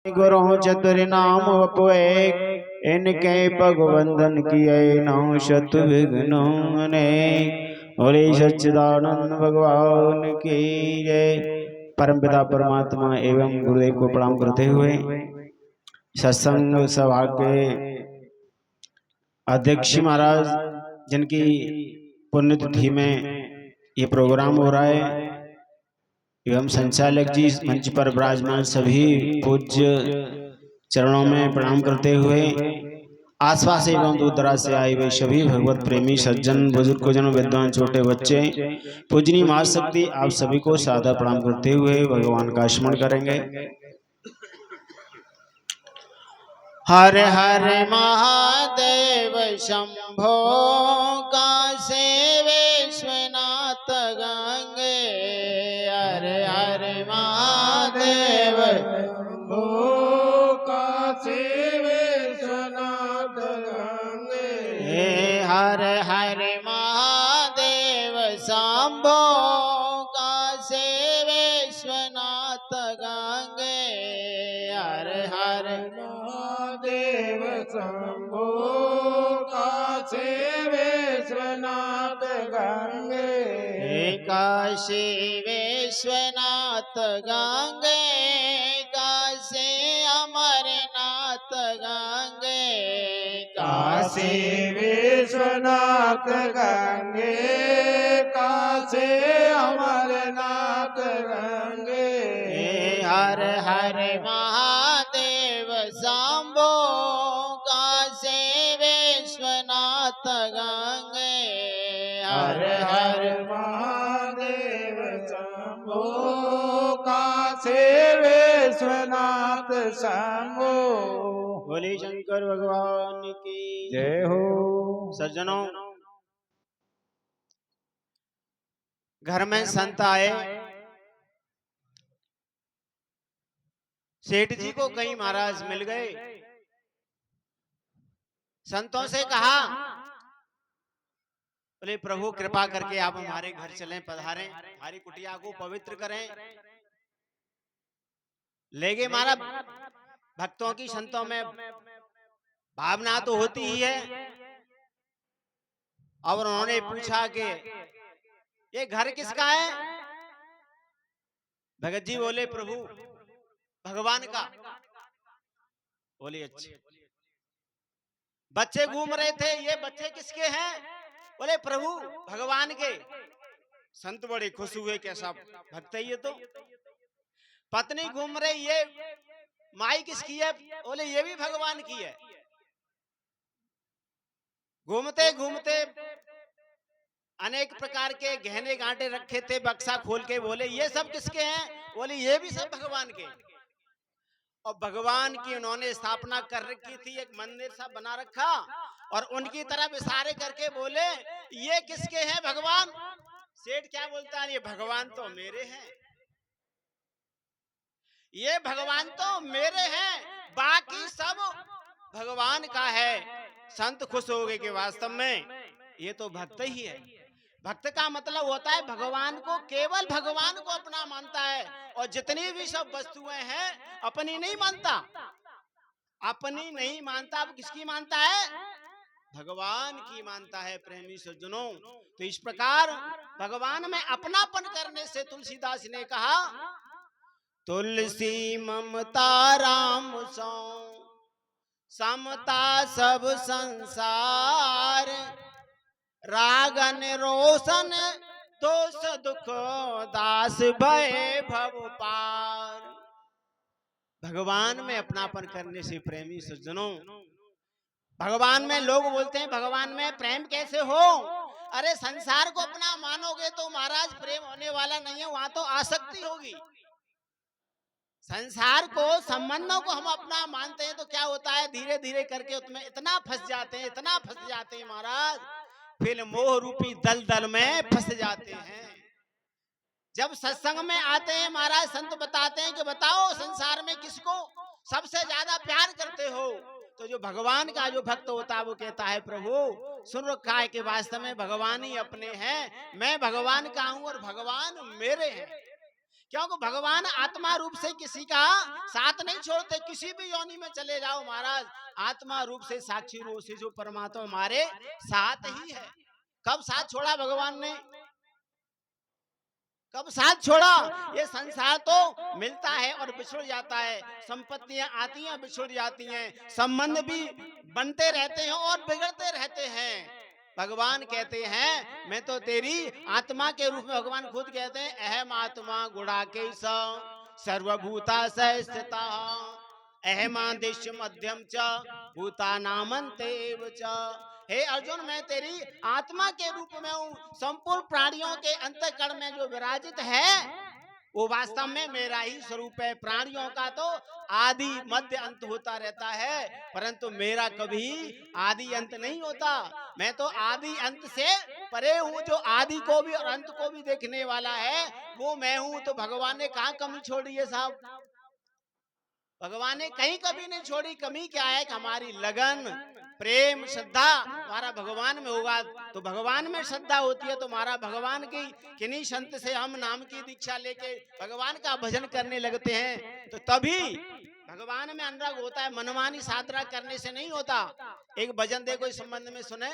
गुरु चतुर नाम वपुए इनके भगवंदन किए नौ शत विघ्न बोले सच्चिदानंद भगवान की जय। परमपिता परमात्मा एवं गुरुदेव को प्रणाम करते हुए सत्संग सभा के अध्यक्ष महाराज जिनकी पुण्यतिथि में ये प्रोग्राम हो रहा है एवं संचालक जी मंच पर विराजमान सभी पूज्य चरणों में प्रणाम करते हुए आसपास एवं दूर दराज से आए हुए सभी भगवत प्रेमी सज्जन बुजुर्ग जन विद्वान छोटे बच्चे पूजनी मां शक्ति आप सभी को सादर प्रणाम करते हुए भगवान का स्मरण करेंगे। हर हर महादेव शंभो काशी विश्वनाथ गंगे हर हर महादेव शंभो काशी विश्वनाथ गंगे हर हर महादेव शंभो काशी विश्वनाथ गंगे हर हर महादेव शंभो काशी विश्वनाथ गंगे काशी विश्वनाथ गंगे काशी अमरनाथ गंगे काशी विश्वनाथ गंगे काशी अमरनाथ गंगे हर हर महादेव शंभो काशी विश्वनाथ गंगे हर हर महादेव शंभो काशी विश्वनाथ शंभो। बोले शंकर भगवान की जय हो। सज्जनों, घर में संत आए, सेठ जी को कई महाराज मिल गए। संतों से कहा, बोले प्रभु कृपा करके आप हमारे घर चलें, पधारें, हमारी कुटिया को पवित्र करें। लेगे महाराज, भक्तों की संतों में भावना तो होती ही है। और उन्होंने पूछा कि ये घर किसका है? भगत जी बोले प्रभु भगवान का। बोले अच्छे। बच्चे घूम रहे थे, ये बच्चे किसके हैं? बोले प्रभु भगवान के। संत बड़े खुश हुए, कैसा भक्त है ये तो। पत्नी घूम रही, ये माई किसकी है? बोले ये भी भगवान की है। घूमते घूमते अनेक प्रकार के गहने गांठे रखे थे, बक्सा खोल के बोले ये सब किसके हैं? बोले ये भी सब भगवान के। और भगवान की उन्होंने स्थापना कर रखी थी, एक मंदिर सा बना रखा, और उनकी तरफ इशारे करके बोले ये किसके हैं भगवान? सेठ क्या बोलता है? ये भगवान तो मेरे हैं, ये भगवान तो मेरे हैं, बाकी सब भगवान का है। संत खुश हो गए कि वास्तव में ये तो भक्त ही है। भक्त का मतलब होता है भगवान को, केवल भगवान को अपना मानता है, और जितनी भी सब वस्तुएं हैं अपनी नहीं मानता, अपनी नहीं मानता। अब किसकी मानता है? भगवान की मानता है। प्रेमी सज्जनों, तो इस प्रकार भगवान में अपनापन करने से तुलसीदास ने कहा, तुलसी ममता राम सो समता सब संसार, रागन रोशन दोष दुख दास भय भव पार। भगवान में अपनापन करने से प्रेमी सज्जनों, भगवान में लोग बोलते हैं भगवान में प्रेम कैसे हो? अरे संसार को अपना मानोगे तो महाराज प्रेम होने वाला नहीं है, वहां तो आसक्ति होगी। संसार को, संबंधों को हम अपना मानते हैं तो क्या होता है, धीरे धीरे करके उसमें इतना फंस जाते हैं, इतना फंस जाते हैं महाराज, फिर मोह रूपी दलदल में फंस जाते हैं। जब सत्संग में आते हैं महाराज, संत बताते हैं कि बताओ संसार में किसको सबसे ज्यादा प्यार करते हो? तो जो भगवान का जो भक्त होता है वो कहता है प्रभु सुन रखा है कि वास्तव में भगवान ही अपने हैं, मैं भगवान का हूं और भगवान मेरे हैं। क्योंकि भगवान आत्मा रूप से किसी का साथ नहीं छोड़ते। किसी भी योनि में चले जाओ महाराज, आत्मा रूप से साक्षी रूप से जो परमात्मा हमारे साथ ही है। कब साथ छोड़ा भगवान ने? कब साथ छोड़ा? ये संसार तो मिलता है और बिछुड़ जाता है, संपत्तियां आती हैं बिछुड़ जाती हैं, संबंध भी बनते रहते हैं और बिगड़ते रहते हैं। भगवान कहते हैं मैं तो तेरी आत्मा के रूप में, भगवान खुद कहते हैं अहम आत्मा गुणाकेश सर्वभूता स्थिता अहमादिश मध्यम च भूतानामंतेव च। हे अर्जुन, मैं तेरी आत्मा के रूप में हूँ, संपूर्ण प्राणियों के अंतःकरण में जो विराजित है वो वास्तव में मेरा ही स्वरूप है। प्राणियों का तो आदि मध्य अंत होता रहता है, परंतु मेरा कभी आदि अंत नहीं होता। मैं तो आदि अंत से परे हूँ, जो आदि को भी और अंत को भी देखने वाला है वो मैं हूँ। तो भगवान ने कहाँ कमी छोड़ी है साहब? भगवान ने कहीं कभी नहीं छोड़ी। कमी क्या है कि हमारी लगन, प्रेम, श्रद्धा हमारा भगवान में होगा तो भगवान में श्रद्धा होती है तो हमारा भगवान की किन्हीं संत से हम नाम की दीक्षा लेके भगवान का भजन करने लगते हैं तो तभी भगवान में अनुराग होता है। मनमानी साधना करने से नहीं होता। एक भजन देखो इस संबंध में सुने।